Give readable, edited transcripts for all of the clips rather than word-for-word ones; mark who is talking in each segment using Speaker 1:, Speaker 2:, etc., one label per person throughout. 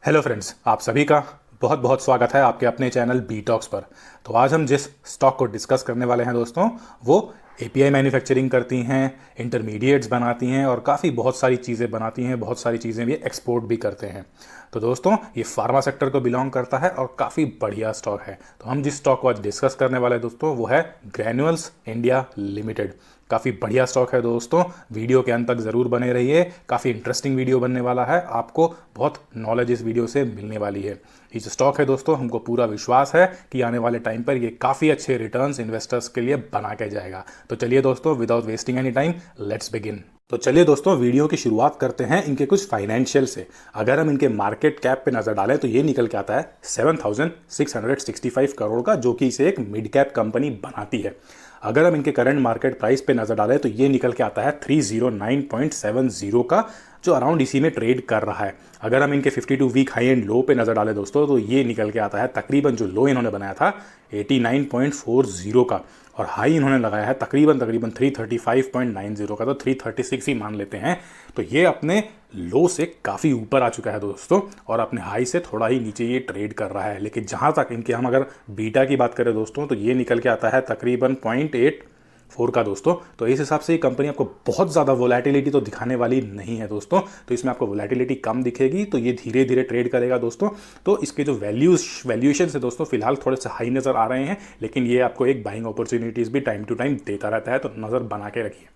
Speaker 1: Hello friends, आप सभी का बहुत बहुत स्वागत है आपके अपने चैनल बी टॉक्स पर। तो आज हम जिस स्टॉक को डिस्कस करने वाले हैं दोस्तों, वो एपीआई मैन्युफैक्चरिंग करती हैं, इंटरमीडिएट्स बनाती हैं और काफ़ी बहुत सारी चीज़ें बनाती हैं, बहुत सारी चीज़ें भी एक्सपोर्ट भी करते हैं। तो दोस्तों ये फार्मा सेक्टर को बिलोंग करता है और काफ़ी बढ़िया स्टॉक है। तो हम जिस स्टॉक को आज डिस्कस करने वाले हैं दोस्तों, वो है ग्रैन्यूल्स इंडिया लिमिटेड। काफ़ी बढ़िया स्टॉक है दोस्तों, वीडियो के अंत तक ज़रूर बने रहिए। काफ़ी इंटरेस्टिंग वीडियो बनने वाला है, आपको बहुत नॉलेज इस वीडियो से मिलने वाली है। ये जो स्टॉक है दोस्तों, हमको पूरा विश्वास है कि आने वाले टाइम पर ये काफ़ी अच्छे रिटर्न्स इन्वेस्टर्स के लिए बना के जाएगा। तो चलिए दोस्तों, without wasting any time, let's begin. तो चलिए दोस्तों, वीडियो की शुरुआत करते हैं इनके कुछ फाइनेंशियल से। अगर हम इनके मार्केट कैप पे नजर डालें तो ये निकल के आता है 7,665 करोड़ का, जो कि इसे एक मिड कैप कंपनी बनाती है। अगर हम इनके करंट मार्केट प्राइस पे नजर डालें तो ये निकल के आता है 309.70 का, जो अराउंड इसी में ट्रेड कर रहा है। अगर हम इनके 52 वीक हाई एंड लो पे नजर डालें दोस्तों, तो ये निकल के आता है तकरीबन, जो लो इन्होंने बनाया था 89.40 का, और हाई इन्होंने लगाया है तकरीबन 335.90 का, तो 336 ही मान लेते हैं। तो ये अपने लो से काफ़ी ऊपर आ चुका है दोस्तों, और अपने हाई से थोड़ा ही नीचे ये ट्रेड कर रहा है। लेकिन जहाँ तक इनके हम अगर बीटा की बात करें दोस्तों, तो ये निकल के आता है तकरीबन 0.84 का दोस्तों। तो इस हिसाब से ये कंपनी आपको बहुत ज़्यादा वोलेटिलिटी तो दिखाने वाली नहीं है दोस्तों। तो इसमें आपको वोलेटिलिटी कम दिखेगी, तो ये धीरे धीरे ट्रेड करेगा दोस्तों। तो इसके जो वैल्यूएशन है दोस्तों, फिलहाल थोड़े से हाई नज़र आ रहे हैं, लेकिन ये आपको एक बाइंग अपॉर्चुनिटीज़ भी टाइम टू टाइम देता रहता है, तो नज़र बना के रखिए।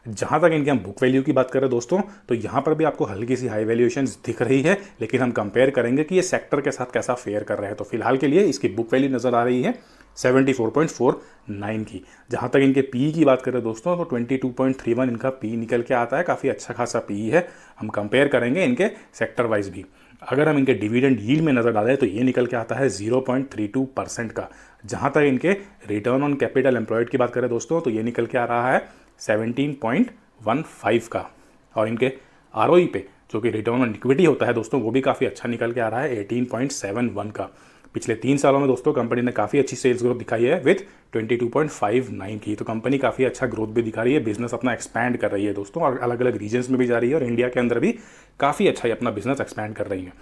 Speaker 1: जहाँ तक इनके हम बुक वैल्यू की बात करें दोस्तों, तो यहाँ पर भी आपको हल्की सी हाई वैल्यूएशंस दिख रही है, लेकिन हम कंपेयर करेंगे कि ये सेक्टर के साथ कैसा फेयर कर रहे हैं। तो फिलहाल के लिए इसकी बुक वैल्यू नज़र आ रही है 74.49 की। जहाँ तक इनके पी की बात करें दोस्तों, तो 22.31 इनका पी निकल के आता है, काफ़ी अच्छा खासा पी है। हम कंपेयर करेंगे इनके सेक्टर वाइज भी। अगर हम इनके डिविडेंड यील्ड में नज़र डालें तो ये निकल के आता है 0.32% का। जहाँ तक इनके रिटर्न ऑन कैपिटल एम्प्लॉयड की बात करें दोस्तों, तो ये निकल के आ रहा है 17.15 का। और इनके आरओई पे, जो कि रिटर्न ऑन इक्विटी होता है दोस्तों, वो भी काफ़ी अच्छा निकल के आ रहा है 18.71 का। पिछले 3 सालों में दोस्तों कंपनी ने काफ़ी अच्छी सेल्स ग्रोथ दिखाई है विथ 22.59 की। तो कंपनी काफ़ी अच्छा ग्रोथ भी दिखा रही है, बिजनेस अपना एक्सपैंड कर रही है दोस्तों, और अलग अलग रीजन्स में भी जा रही है, और इंडिया के अंदर भी काफ़ी अच्छा ही अपना बिजनेस एक्सपैंड कर रही है।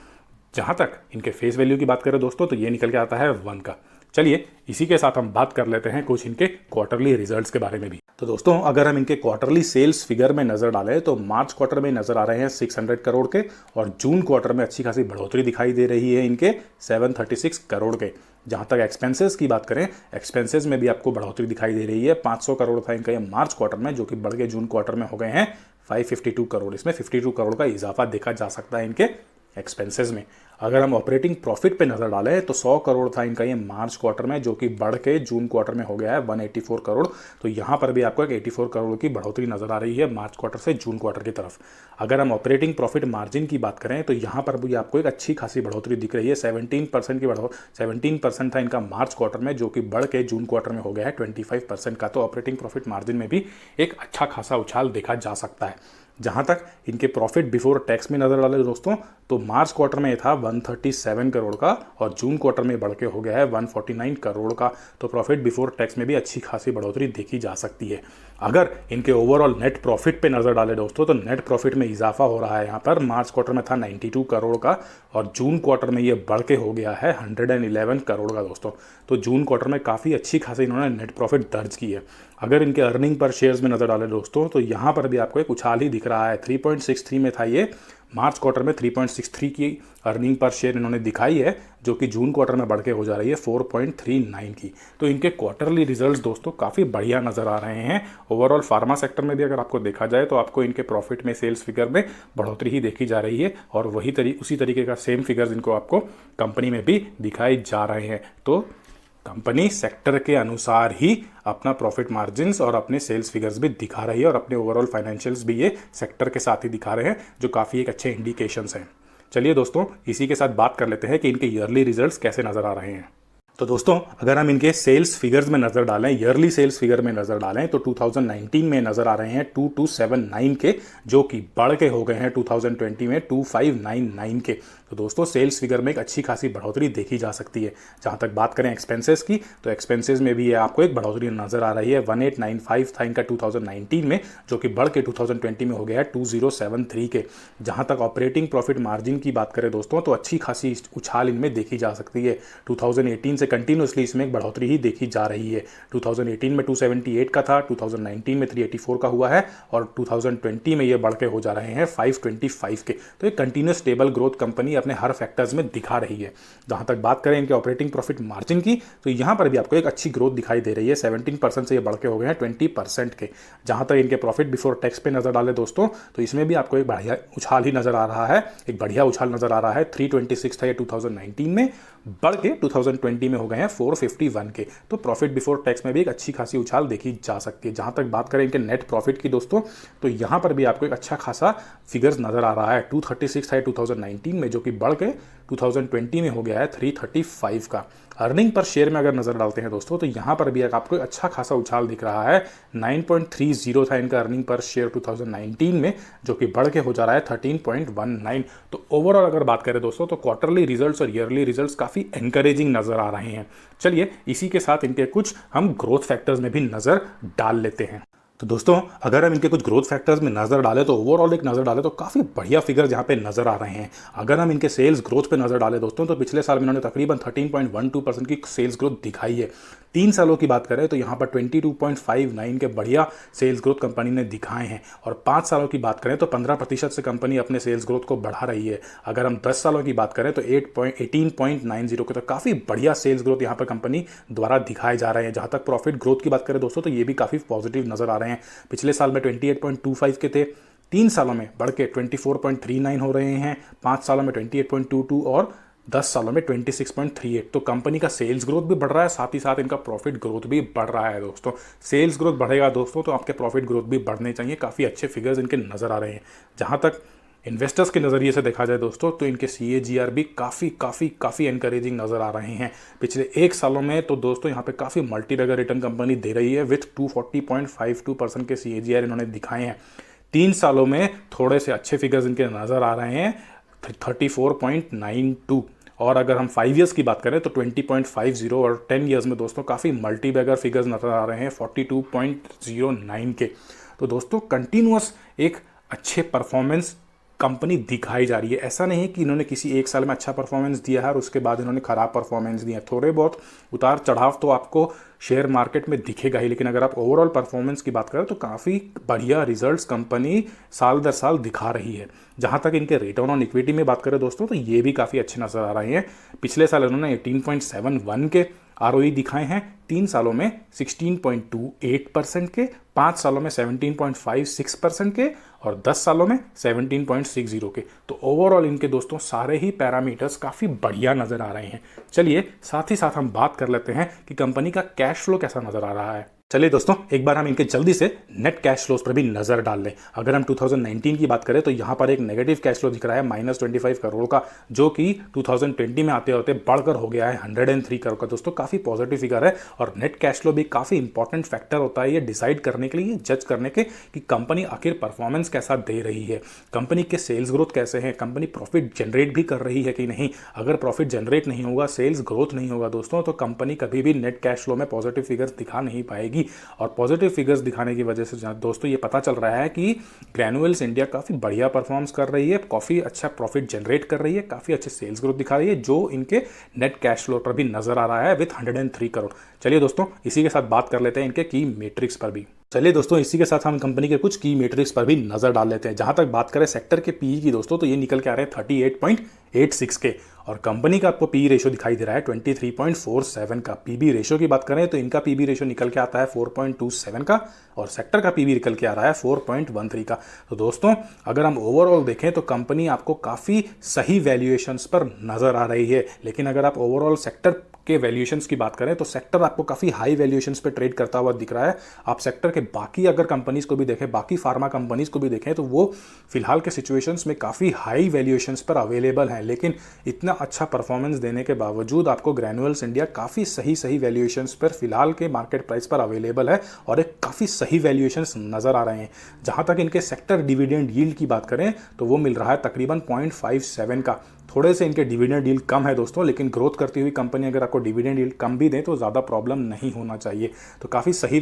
Speaker 1: जहाँ तक इनके फेस वैल्यू की बात करें दोस्तों, तो ये निकल के आता है 1 का। चलिए इसी के साथ हम बात कर लेते हैं कुछ इनके क्वार्टरली रिजल्ट्स के बारे में भी। तो दोस्तों अगर हम इनके क्वार्टरली सेल्स फिगर में नजर डालें तो मार्च क्वार्टर में नजर आ रहे हैं 600 करोड़ के, और जून क्वार्टर में अच्छी खासी बढ़ोतरी दिखाई दे रही है इनके 736 करोड़ के। जहां तक एक्सपेंसेस की बात करें, एक्सपेंसेस में भी आपको बढ़ोतरी दिखाई दे रही है। 500 करोड़ था इनका ये मार्च क्वार्टर में, जो कि बढ़ के जून क्वार्टर में हो गए हैं 552 करोड़। इसमें 52 करोड़ का इजाफा देखा जा सकता है इनके एक्सपेंसेस में। अगर हम ऑपरेटिंग प्रॉफिट पे नजर डालें तो 100 करोड़ था इनका ये मार्च क्वार्टर में, जो कि बढ़ के जून क्वार्टर में हो गया है 184 करोड़। तो यहाँ पर भी आपको एक 84 करोड़ की बढ़ोतरी नजर आ रही है मार्च क्वार्टर से जून क्वार्टर की तरफ। अगर हम ऑपरेटिंग प्रॉफिट मार्जिन की बात करें तो यहाँ पर भी आपको एक अच्छी खासी बढ़ोतरी दिख रही है। 17% की 17% था इनका मार्च क्वार्टर में, जो कि बढ़ के जून क्वार्टर में हो गया है 25% का। तो ऑपरेटिंग प्रॉफिट मार्जिन में भी एक अच्छा खासा उछाल देखा जा सकता है। जहां तक इनके प्रॉफिट बिफोर टैक्स में नजर डाले दोस्तों, तो मार्च क्वार्टर में था 137 करोड़ का, और जून क्वार्टर में बढ़ के हो गया है 149 करोड़ का। तो प्रॉफिट बिफोर टैक्स में भी अच्छी खासी बढ़ोतरी देखी जा सकती है। अगर इनके ओवरऑल नेट प्रॉफिट पे नजर डाले दोस्तों, तो नेट प्रॉफिट में इजाफा हो रहा है। यहाँ पर मार्च क्वार्टर में था 92 करोड़ का, और जून क्वार्टर में ये बढ़ के हो गया है 111 करोड़ का दोस्तों। तो जून क्वार्टर में काफ़ी अच्छी खासी इन्होंने नेट प्रॉफिट दर्ज की है। अगर इनके अर्निंग पर शेयर्स में नजर डालें दोस्तों, तो यहाँ पर भी आपको एक उछाल ही दिख रहा है। 3.63 में था ये मार्च क्वार्टर में, 3.63 की अर्निंग पर शेयर इन्होंने दिखाई है, जो कि जून क्वार्टर में बढ़ के हो जा रही है 4.39 की। तो इनके क्वार्टरली रिजल्ट्स दोस्तों काफ़ी बढ़िया नज़र आ रहे हैं। ओवरऑल फार्मा सेक्टर में भी अगर आपको देखा जाए तो आपको इनके प्रॉफिट में, सेल्स फिगर में बढ़ोतरी ही देखी जा रही है, और उसी तरीके का सेम फिगर्स इनको आपको कंपनी में भी दिखाई जा रहे हैं। तो कंपनी सेक्टर के अनुसार ही अपना प्रॉफिट मार्जिन्स और अपने सेल्स फिगर्स भी दिखा रही है, और अपने ओवरऑल फाइनेंशियल्स भी ये सेक्टर के साथ ही दिखा रहे हैं, जो काफ़ी एक अच्छे इंडिकेशंस हैं। चलिए दोस्तों इसी के साथ बात कर लेते हैं कि इनके ईयरली रिजल्ट्स कैसे नज़र आ रहे हैं। तो दोस्तों अगर हम इनके सेल्स फिगर्स में नज़र डालें, ईयरली सेल्स फिगर में नज़र डालें, तो 2019 में नज़र आ रहे हैं 2279 के, जो कि बढ़ के हो गए हैं 2020 में 2599 के। तो दोस्तों सेल्स फिगर में एक अच्छी खासी बढ़ोतरी देखी जा सकती है। जहां तक बात करें एक्सपेंसेस की, तो एक्सपेंसेस में भी आपको एक बढ़ोतरी नजर आ रही है। 1895 था इनका 2019 में, जो कि बढ़ के 2020 में हो गया है 2073 के। जहां तक ऑपरेटिंग प्रॉफिट मार्जिन की बात करें दोस्तों, तो अच्छी खासी उछाल इनमें देखी जा सकती है। 2018 से कंटिन्यूसली इसमें एक बढ़ोतरी ही देखी जा रही है। 2018 में 278 का था, 2019 में 384 का हुआ है, और 2020 में ये बढ़ के हो जा रहे हैं 525 के। तो एक कंटिन्यूस स्टेबल ग्रोथ कंपनी अपने हर फैक्टर्स में दिखा रही है। जहां तक बात करें इनके ऑपरेटिंग प्रॉफिट मार्जिन की, तो यहां पर भी आपको एक अच्छी ग्रोथ दिखाई दे रही है। 17% से ये बढ़ के हो गए हैं 20% के। जहां तक इनके प्रॉफिट बिफोर टैक्स पे नजर डाले दोस्तों, तो इसमें भी आपको एक बढ़िया उछाल ही नजर आ रहा है, एक बढ़िया उछाल नजर आ रहा है। 326 था ये 2019 में, बढ़ के 2020 में हो गए हैं 451 के। तो प्रॉफिट बिफोर टैक्स में भी एक अच्छी खासी उछाल देखी जा सकती है। जहां तक बात करें इनके नेट प्रॉफिट की दोस्तों, तो यहां पर भी आपको एक अच्छा खासा फिगर्स नजर आ रहा है। 236 था 2019 में, जो कि बढ़ के 2020 में हो गया है 335 का। अर्निंग पर शेयर में अगर नजर डालते हैं दोस्तों, तो यहां पर भी आपको एक अच्छा खासा उछाल दिख रहा है। 9.30 था इनका अर्निंग पर शेयर 2019 में, जो कि बढ़ के हो जा रहा है 13.19। तो ओवरऑल अगर बात करें दोस्तों, तो क्वार्टरली रिजल्ट्स और ईयरली रिजल्ट्स काफी एनकरेजिंग नजर आ रहे हैं। चलिए इसी के साथ इनके कुछ हम ग्रोथ फैक्टर्स में भी नजर डाल लेते हैं। तो दोस्तों अगर हम इनके कुछ ग्रोथ फैक्टर्स में नजर डालें, तो ओवरऑल एक नजर डालें तो काफी बढ़िया फिगर्स यहाँ पे नजर आ रहे हैं। अगर हम इनके सेल्स ग्रोथ पे नजर डालें दोस्तों, तो पिछले साल में इन्होंने तकरीबन 13.12% की सेल्स ग्रोथ दिखाई है। 3 सालों की बात करें तो यहाँ पर 22.59 के बढ़िया सेल्स ग्रोथ कंपनी ने दिखाए हैं, और 5 सालों की बात करें तो 15% से कंपनी अपने सेल्स ग्रोथ को बढ़ा रही है। अगर हम 10 सालों की बात करें तो 18.90 के, तो काफ़ी बढ़िया सेल्स ग्रोथ यहाँ पर कंपनी द्वारा दिखाए जा रहे हैं। जहाँ तक प्रॉफिट ग्रोथ की बात करें दोस्तों, तो ये भी काफ़ी पॉजिटिव नजर आ रहे हैं। पिछले साल में 28.25 के थे, 3 सालों में बढ़ के 24.39 हो रहे हैं, 5 सालों में 28.22 और 10 सालों में 26.38। तो कंपनी का सेल्स ग्रोथ भी बढ़ रहा है, साथ ही साथ इनका प्रॉफिट ग्रोथ भी बढ़ रहा है दोस्तों। सेल्स ग्रोथ बढ़ेगा दोस्तों, तो आपके प्रॉफिट ग्रोथ भी बढ़ने चाहिए। काफ़ी अच्छे फिगर्स इनके नज़र आ रहे हैं। जहाँ तक इन्वेस्टर्स के नज़रिए से देखा जाए दोस्तों, तो इनके CAGR भी काफ़ी एनकरेजिंग नज़र आ रहे हैं। पिछले 1 सालों में तो दोस्तों यहाँ पे काफ़ी मल्टी बैगर रिटर्न कंपनी दे रही है, विथ 240.52% के CAGR इन्होंने दिखाए हैं। 3 सालों में थोड़े से अच्छे फिगर्स इनके नज़र आ रहे हैं, 34.92। और अगर हम 5 ईयर्स की बात करें तो 20.50, और 10 ईयर्स में दोस्तों काफ़ी मल्टी बैगर फिगर्स नज़र आ रहे हैं 42.09 के। तो दोस्तों कंटिन्यूअस एक अच्छे परफॉर्मेंस कंपनी दिखाई जा रही है। ऐसा नहीं है कि इन्होंने किसी 1 साल में अच्छा परफॉर्मेंस दिया है और उसके बाद इन्होंने खराब परफॉर्मेंस दिया है। थोड़े बहुत उतार चढ़ाव तो आपको शेयर मार्केट में दिखेगा ही, लेकिन अगर आप ओवरऑल परफॉर्मेंस की बात करें तो काफ़ी बढ़िया रिजल्ट्स कंपनी साल दर साल दिखा रही है। जहां तक इनके रिटर्न ऑन इक्विटी में बात करें दोस्तों, तो ये भी काफ़ी अच्छे नजर आ रहे हैं। पिछले साल इन्होंने 18.71 के ROE दिखाए हैं, 3 सालों में 16.28% के, 5 सालों में 17.56% के, और 10 सालों में 17.60 के। तो ओवरऑल इनके दोस्तों सारे ही पैरामीटर्स काफ़ी बढ़िया नज़र आ रहे हैं। चलिए साथ ही साथ हम बात कर लेते हैं कि कंपनी का कैश फ्लो कैसा नज़र आ रहा है। चलिए दोस्तों एक बार हम इनके जल्दी से नेट कैश फ्लोज पर भी नजर डाल लें। अगर हम 2019 की बात करें तो यहाँ पर एक नेगेटिव कैश फ्लो दिख रहा है -25 करोड़ का, जो कि 2020 में आते होते बढ़कर हो गया है 103 करोड़ का। दोस्तों काफ़ी पॉजिटिव फिगर है, और नेट कैश फ्लो भी काफ़ी इंपॉर्टेंट फैक्टर होता है ये डिसाइड करने के लिए, जज करने के कि कंपनी आखिर परफॉर्मेंस कैसा दे रही है, कंपनी के सेल्स ग्रोथ कैसे हैं, कंपनी प्रॉफिट जनरेट भी कर रही है कि नहीं। अगर प्रॉफिट जनरेट नहीं होगा, सेल्स ग्रोथ नहीं होगा दोस्तों, तो कंपनी कभी भी नेट कैश फ्लो में पॉजिटिव फिगर्स दिखा नहीं पाएगी। और पॉजिटिव फिगर्स दिखाने की वजह से दोस्तों ये पता चल रहा है कि ग्रैन्युअल्स इंडिया काफ़ी बढ़िया परफॉर्म्स कर रही है, काफ़ी अच्छा प्रॉफिट जनरेट कर रही है, काफ़ी अच्छे सेल्स ग्रोथ दिखा रही है, जो इनके नेट कैश फ्लो पर भी नजर आ रहा है विथ 103 करोड़। चलिए दोस्तों इसी के साथ बात कर लेते हैं इनके की मेट्रिक्स पर भी। चलिए दोस्तों इसी के साथ हम कंपनी के कुछ की मेट्रिक्स पर भी नजर डाल लेते हैं। जहां तक बात करें सेक्टर के पीई की दोस्तों, तो ये निकल के आ रहे हैं 38.86 के, और कंपनी का आपको पीई रेशियो दिखाई दे रहा है 23.47 का। पीबी रेशियो की बात करें तो इनका पीबी रेशियो निकल के आता है 4.27 का, और सेक्टर का पीबी निकल के आ रहा है 4.13 का। तो दोस्तों अगर हम ओवरऑल देखें तो कंपनी आपको काफ़ी सही वैल्यूएशंस पर नजर आ रही है, लेकिन अगर आप ओवरऑल सेक्टर के वैल्यूएशंस की बात करें तो सेक्टर आपको काफ़ी हाई वैल्यूएशंस पे ट्रेड करता हुआ दिख रहा है। आप सेक्टर के बाकी अगर कंपनीज को भी देखें, बाकी फार्मा कंपनीज को भी देखें, तो वो फिलहाल के सिचुएशंस में काफ़ी हाई वैल्यूएशंस पर अवेलेबल हैं। लेकिन इतना अच्छा परफॉर्मेंस देने के बावजूद आपको ग्रैन्युअल्स इंडिया काफ़ी सही वैल्यूएशंस पर फिलहाल के मार्केट प्राइस पर अवेलेबल है और एक काफ़ी सही वैल्यूएशंस नज़र आ रहे हैं। जहाँ तक इनके सेक्टर डिविडेंड यील्ड की बात करें तो वो मिल रहा है तकरीबन 0.57 का। थोड़े से इनके डिविडेंड यील्ड कम है दोस्तों, लेकिन ग्रोथ करती हुई कंपनी अगर आपको डिविडेंड यील्ड कम भी दें तो ज़्यादा प्रॉब्लम नहीं होना चाहिए। तो काफ़ी सही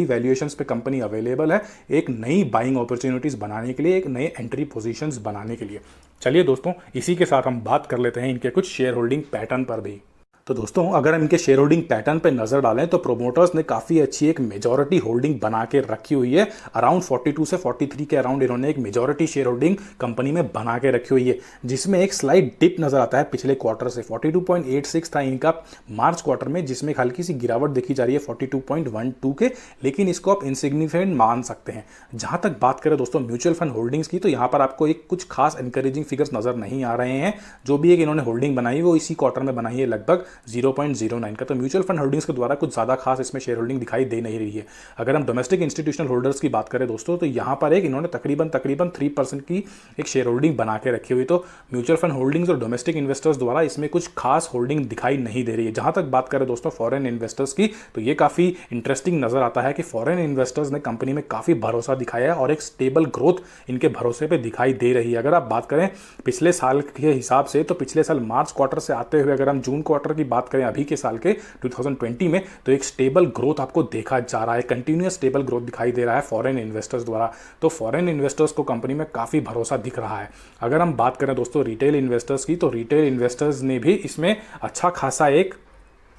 Speaker 1: वैल्यूएशंस पे कंपनी अवेलेबल है एक नई बाइंग अपॉर्चुनिटीज़ बनाने के लिए, एक नए एंट्री पोजीशंस बनाने के लिए। चलिए दोस्तों, इसी के साथ हम बात कर लेते हैं इनके कुछ शेयर होल्डिंग पैटर्न पर भी। तो दोस्तों, अगर हम इनके शेयर होल्डिंग पैटर्न पे नजर डालें तो प्रोमोटर्स ने काफ़ी अच्छी एक मेजॉरिटी होल्डिंग बना के रखी हुई है। अराउंड 42 से 43 के अराउंड इन्होंने एक मेजॉरिटी शेयर होल्डिंग कंपनी में बना के रखी हुई है, जिसमें एक स्लाइड डिप नजर आता है पिछले क्वार्टर से। 42.86 था इनका मार्च क्वार्टर में, जिसमें हल्की सी गिरावट देखी जा रही है 42.12 के, लेकिन इसको आप इनसिग्निफिकेंट मान सकते हैं। जहां तक बात करें दोस्तों म्यूचुअल फंड होल्डिंग्स की, तो यहाँ पर आपको एक कुछ खास एनकरेजिंग फिगर्स नजर नहीं आ रहे हैं। जो भी एक इन्होंने होल्डिंग बनाई वो इसी क्वार्टर में बनाई है लगभग 0.09 का। तो म्यूचुअल फंड होल्डिंग्स के द्वारा कुछ ज़्यादा खास इसमें शेयर होल्डिंग दिखाई दे नहीं रही है। अगर हम डोमेस्टिक इंस्टीट्यूशनल होल्डर्स की बात करें दोस्तों, तो यहाँ पर एक इन्होंने तकरीबन 3% की एक शेयर होल्डिंग बना के रखी हुई। तो म्यूचुअल फंड होल्डिंग्स और डोमेस्टिक इन्वेस्टर्स द्वारा इसमें कुछ खास होल्डिंग दिखाई नहीं दे रही है। जहां तक बात करें दोस्तों फॉरेन इन्वेस्टर्स की, तो ये काफ़ी इंटरेस्टिंग नजर आता है कि फॉरेन इन्वेस्टर्स ने कंपनी में काफ़ी भरोसा दिखाया है और एक स्टेबल ग्रोथ इनके भरोसे पर दिखाई दे रही है। अगर आप बात करें पिछले साल के हिसाब से, तो पिछले साल मार्च क्वार्टर से आते हुए अगर हम जून क्वार्टर की बात करें अभी के साल के 2020 में, तो एक स्टेबल ग्रोथ आपको देखा जा रहा है, कंटिन्यूअस स्टेबल ग्रोथ दिखाई दे रहा है फॉरेन इन्वेस्टर्स द्वारा। तो फॉरेन इन्वेस्टर्स को कंपनी में काफ़ी भरोसा दिख रहा है। अगर हम बात करें दोस्तों रिटेल इन्वेस्टर्स की, तो रिटेल इन्वेस्टर्स ने भी इसमें अच्छा खासा एक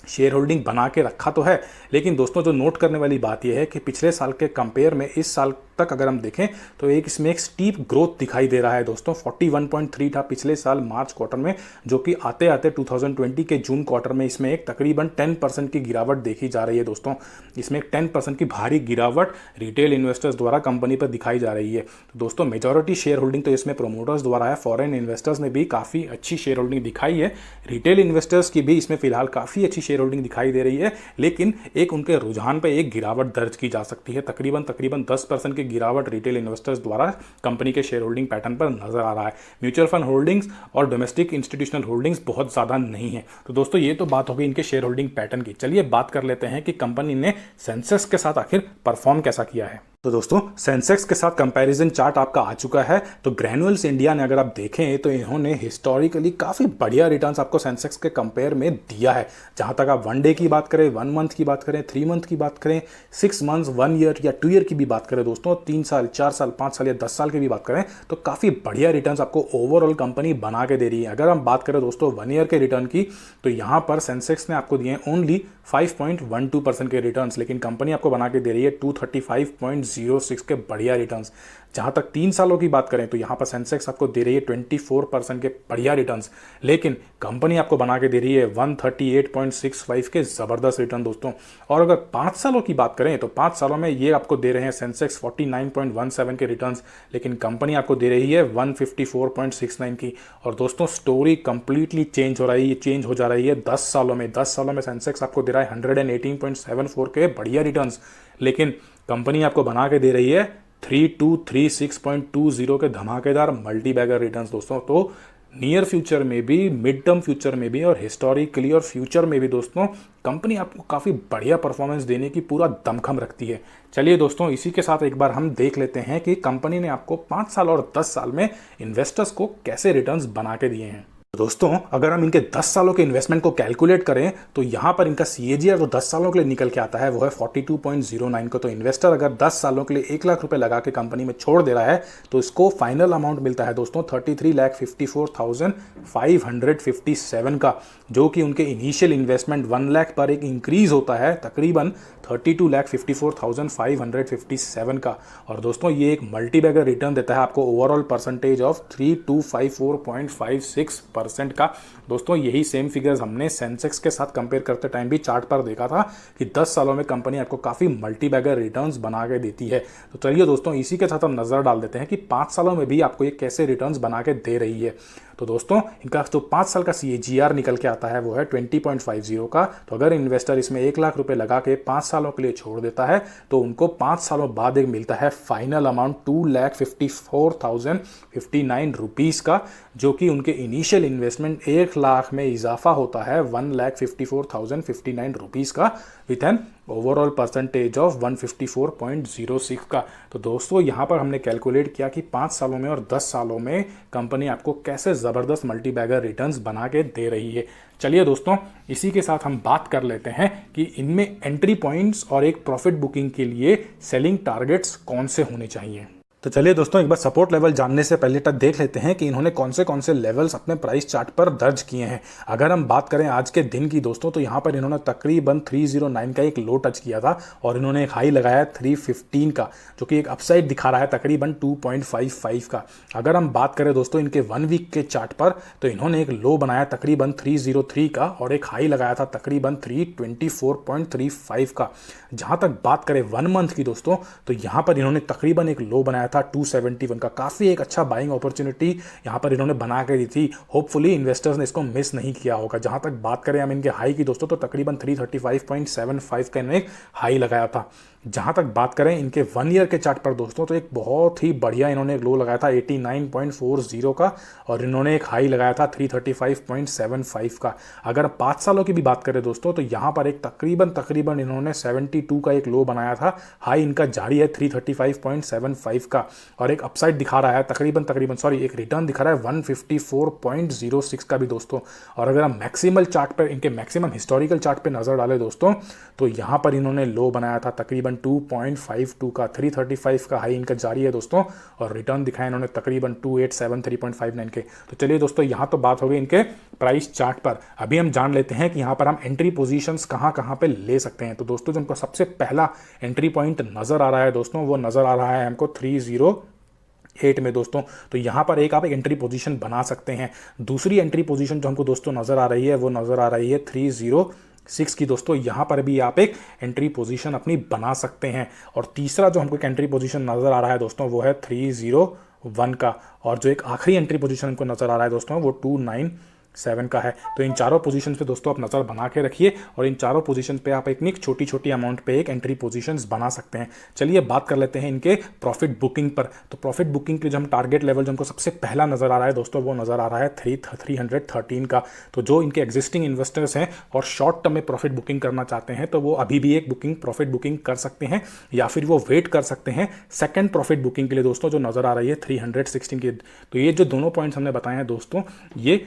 Speaker 1: शेयर होल्डिंग बना के रखा तो है, लेकिन दोस्तों जो नोट करने वाली बात यह है कि पिछले साल के कंपेयर में इस साल तक अगर हम देखें तो इसमें एक स्टीप ग्रोथ दिखाई दे रहा है दोस्तों। 41.3 था पिछले साल मार्च क्वार्टर में, जो कि आते आते 2020 के जून क्वार्टर में इसमें एक तकरीबन 10% की गिरावट देखी जा रही है दोस्तों। इसमें एक 10% की भारी गिरावट रिटेल इन्वेस्टर्स द्वारा कंपनी पर दिखाई जा रही है। तो दोस्तों मेजॉरिटी शेयर होल्डिंग तो इसमें प्रोमोटर्स द्वारा है, फॉरेन इन्वेस्टर्स ने भी काफ़ी अच्छी शेयर होल्डिंग दिखाई है, रिटेल इन्वेस्टर्स की भी इसमें फिलहाल काफ़ी अच्छी शेयर होल्डिंग दिखाई दे रही है, लेकिन एक उनके रुझान पर एक गिरावट दर्ज की जा सकती है। तकरीबन 10% की गिरावट रिटेल इन्वेस्टर्स द्वारा कंपनी के शेयर होल्डिंग पैटर्न पर नजर आ रहा है। म्यूचुअल फंड होल्डिंग्स और डोमेस्टिक इंस्टीट्यूशनल होल्डिंग्स बहुत ज़्यादा नहीं है। तो दोस्तों ये तो बात हो गई इनके शेयर होल्डिंग पैटर्न की। चलिए बात कर लेते हैं कि कंपनी ने सेंसेक्स के साथ आखिर परफॉर्म कैसा किया है। तो दोस्तों सेंसेक्स के साथ कंपैरिजन चार्ट आपका आ चुका है। तो ग्रैन्युअल्स इंडिया ने अगर आप देखें तो इन्होंने हिस्टोरिकली काफ़ी बढ़िया रिटर्न्स आपको सेंसेक्स के कंपेयर में दिया है। जहां तक आप 1 डे की बात करें, 1 मंथ की बात करें, 3 मंथ की बात करें, 6 मंथ्स, 1 ईयर या 2 ईयर की भी बात करें दोस्तों, 3 साल, 4 साल, 5 साल या 10 साल की भी बात करें, तो काफ़ी बढ़िया रिटर्न्स आपको ओवरऑल कंपनी बना के दे रही है। अगर हम बात करें दोस्तों 1 ईयर के रिटर्न की, तो यहाँ पर सेंसेक्स ने आपको दिए हैं ओनली 5.12% के रिटर्न्स, लेकिन कंपनी आपको बना के दे रही है 235.06 के बढ़िया रिटर्न्स। जहां तक 3 सालों की बात करें तो यहां पर सेंसेक्स आपको दे रही है 24% के बढ़िया रिटर्न्स, लेकिन कंपनी आपको बना के दे रही है 138.65 के जबरदस्त रिटर्न दोस्तों। और अगर 5 सालों की बात करें तो 5 सालों में ये आपको दे रहे हैं सेंसेक्स 49.17 के रिटर्न्स, लेकिन कंपनी आपको दे रही है 154.69 की। और दोस्तों स्टोरी कंप्लीटली चेंज हो रही है, चेंज हो जा रही है 10 सालों में। 10 सालों में सेंसेक्स आपको दे रहा है 118.74 के बढ़िया रिटर्न्स, लेकिन कंपनी आपको बना के दे रही है 3236.20 के धमाकेदार मल्टी बैगर रिटर्न्स दोस्तों। तो नियर फ्यूचर में भी, मिड टर्म फ्यूचर में भी और हिस्टोरिकली और फ्यूचर में भी दोस्तों कंपनी आपको काफ़ी बढ़िया परफॉर्मेंस देने की पूरा दमखम रखती है। चलिए दोस्तों इसी के साथ एक बार हम देख लेते हैं कि कंपनी ने आपको 5 साल और 10 साल में इन्वेस्टर्स को कैसे रिटर्न्स बना के दिए हैं। दोस्तों अगर हम इनके 10 सालों के इन्वेस्टमेंट को कैलकुलेट करें तो यहां पर इनका CAGR जो 10 सालों के लिए निकल के आता है वो है 42.09 को। तो इन्वेस्टर अगर 10 सालों के लिए 1 लाख रुपए लगा के कंपनी में छोड़ दे रहा है तो इसको फाइनल अमाउंट मिलता है दोस्तों 33,54,557 का, जो कि उनके इनिशियल इन्वेस्टमेंट 1 लाख पर एक इंक्रीज होता है तकरीबन 32,54,557 का। और दोस्तों ये एक मल्टी बैगर रिटर्न देता है आपको ओवरऑल परसेंटेज ऑफ 3254.56% का। दोस्तों यही सेम फिगर्स हमने सेंसेक्स के साथ कंपेयर करते टाइम भी चार्ट पर देखा था कि 10 सालों में कंपनी आपको काफ़ी मल्टी बैगर रिटर्न्स बना के देती है। तो चलिए दोस्तों इसी के साथ हम नज़र डाल देते हैं कि 5 सालों में भी आपको ये कैसे रिटर्न्स बना के दे रही है। तो दोस्तों इनका जो 5 साल का CAGR निकल के आता है वो है 20.50 का। तो अगर इन्वेस्टर इसमें 1 लाख रुपए लगा के 5 सालों के लिए छोड़ देता है तो उनको 5 सालों बाद एक मिलता है फाइनल अमाउंट 2,54,059 रुपीज़ का, जो कि उनके इनिशियल इन्वेस्टमेंट 1 लाख में इजाफा होता है 1,54,059 रुपीज़ का, with an overall percentage of 154.06 का। तो दोस्तों यहाँ पर हमने कैलकुलेट किया कि 5 सालों में और 10 सालों में कंपनी आपको कैसे ज़बरदस्त मल्टीबैगर रिटर्न्स बना के दे रही है। चलिए दोस्तों, इसी के साथ हम बात कर लेते हैं कि इनमें एंट्री पॉइंट्स और एक प्रॉफिट बुकिंग के लिए सेलिंग टारगेट्स कौन से होने चाहिए। तो चलिए दोस्तों, एक बार सपोर्ट लेवल जानने से पहले तक देख लेते हैं कि इन्होंने कौन से लेवल्स अपने प्राइस चार्ट पर दर्ज किए हैं। अगर हम बात करें आज के दिन की दोस्तों, तो यहाँ पर इन्होंने तकरीबन 309 का एक लो टच किया था और इन्होंने एक हाई लगाया 315 का, जो कि एक अपसाइड दिखा रहा है तकरीबन 2.55 का। अगर हम बात करें दोस्तों इनके 1 वीक के चार्ट पर, तो इन्होंने एक लो बनाया तकरीबन 303 का और एक हाई लगाया था तकरीबन 324.35 का। जहाँ तक बात करें 1 मंथ की दोस्तों, तो यहाँ पर इन्होंने तकरीबन एक लो बनाया था 271 का। काफ़ी एक अच्छा बाइंग अपॉर्चुनिटी यहाँ पर इन्होंने बना के दी थी। होपफुली इन्वेस्टर्स ने इसको मिस नहीं किया होगा। जहाँ तक बात करें हम इनके हाई की दोस्तों, तो तकरीबन 335.75 का इन्होंने एक हाई लगाया था। जहाँ तक बात करें इनके 1 ईयर के चार्ट पर दोस्तों, तो एक बहुत ही बढ़िया इन्होंने एक लो लगाया था 89.40 का और इन्होंने एक हाई लगाया था 335.75 का। अगर 5 सालों की भी बात करें दोस्तों, तो यहाँ पर एक तकरीबन इन्होंने 72 का एक लो बनाया था। हाई इनका जारी है 335.75 का और एक अपसाइड दिखा रहा है एक रिटर्न दिखा रहा है 154.06 का भी दोस्तों। और अगर हम मैक्सिमल चार्ट पर, इनके मैक्सिमम हिस्टोरिकल चार्ट पर नजर डालें दोस्तों, तो यहाँ पर इन्होंने लो बनाया था तकरीबन 2.52 का। 335 का हाई इनका जारी है दोस्तों और रिटर्न दिखाया इन्होंने तकरीबन 2873.59 के। तो चलिए दोस्तों, यहाँ तो बात हो गई इनके प्राइस चार्ट पर। अभी हम जान लेते हैं कि यहाँ पर हम एंट्री पोजीशंस कहाँ पे ले सकते हैं। तो दोस्तों, जो हमको सबसे पहला एंट्री पॉइंट नजर आ रहा है दोस्तों, वो नजर आ रहा है हमको 308 में दोस्तों। तो यहाँ पर आप एक एंट्री पोजीशन बना सकते हैं। दूसरी एंट्री पोजीशन जो हमको दोस्तों नजर आ रही है, वो नजर आ रही है 306 की दोस्तों। यहाँ पर भी आप एक एंट्री पोजीशन अपनी बना सकते हैं। और तीसरा जो हमको एक एंट्री पोजीशन नजर आ रहा है दोस्तों, वो है 301 का। और जो एक आखिरी एंट्री पोजीशन हमको नजर आ रहा है दोस्तों, वो 297 का है। तो इन चारों पोजीशन पे दोस्तों आप नज़र बना के रखिए और इन चारों पोजीशन पे आप एक छोटी अमाउंट पे एक एंट्री पोजीशंस बना सकते हैं। चलिए बात कर लेते हैं इनके प्रॉफिट बुकिंग पर। तो प्रॉफिट बुकिंग के जो हम टारगेट लेवल जो हमको सबसे पहला नज़र आ रहा है दोस्तों, वो नज़र आ रहा है 313 का। तो जो इनके एग्जिस्टिंग इन्वेस्टर्स हैं और शॉर्ट टर्म में प्रॉफिट बुकिंग करना चाहते हैं, तो वो अभी भी एक प्रॉफिट बुकिंग कर सकते हैं या फिर वो वेट कर सकते हैं सेकेंड प्रॉफिट बुकिंग के लिए दोस्तों, जो नज़र आ रही है 316 की। तो ये जो दोनों पॉइंट्स हमने बताए हैं दोस्तों, ये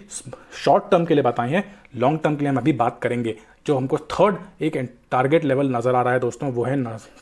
Speaker 1: शॉर्ट टर्म के लिए बताए हैं। लॉन्ग टर्म के लिए हम अभी बात करेंगे। जो हमको थर्ड एक टारगेट लेवल नज़र आ रहा है दोस्तों, वो है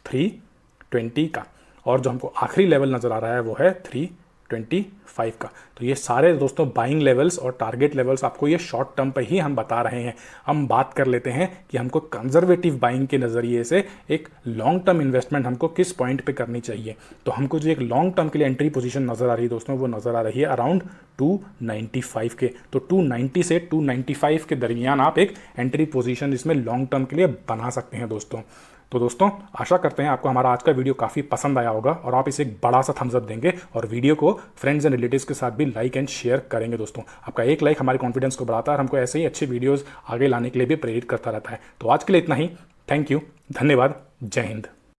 Speaker 1: 320 का। और जो हमको आखिरी लेवल नज़र आ रहा है वो है 325 का। तो ये सारे दोस्तों बाइंग लेवल्स और टारगेट लेवल्स आपको ये शॉर्ट टर्म पे ही हम बता रहे हैं। हम बात कर लेते हैं कि हमको कंजर्वेटिव बाइंग के नज़रिए से एक लॉन्ग टर्म इन्वेस्टमेंट हमको किस पॉइंट पे करनी चाहिए। तो हमको जो एक लॉन्ग टर्म के लिए एंट्री पोजीशन नज़र आ रही है दोस्तों, वो नज़र आ रही है अराउंड 295 के। तो 290 से 295 के दरमियान आप एक एंट्री पोजीशन इसमें लॉन्ग टर्म के लिए बना सकते हैं दोस्तों। तो दोस्तों, आशा करते हैं आपको हमारा आज का वीडियो काफ़ी पसंद आया होगा और आप इसे एक बड़ा सा थम्स अप देंगे और वीडियो को फ्रेंड्स एंड रिलेटिव्स के साथ भी लाइक एंड शेयर करेंगे दोस्तों। आपका एक लाइक हमारे कॉन्फिडेंस को बढ़ाता है और हमको ऐसे ही अच्छे वीडियोस आगे लाने के लिए भी प्रेरित करता रहता है। तो आज के लिए इतना ही। थैंक यू, धन्यवाद, जय हिंद।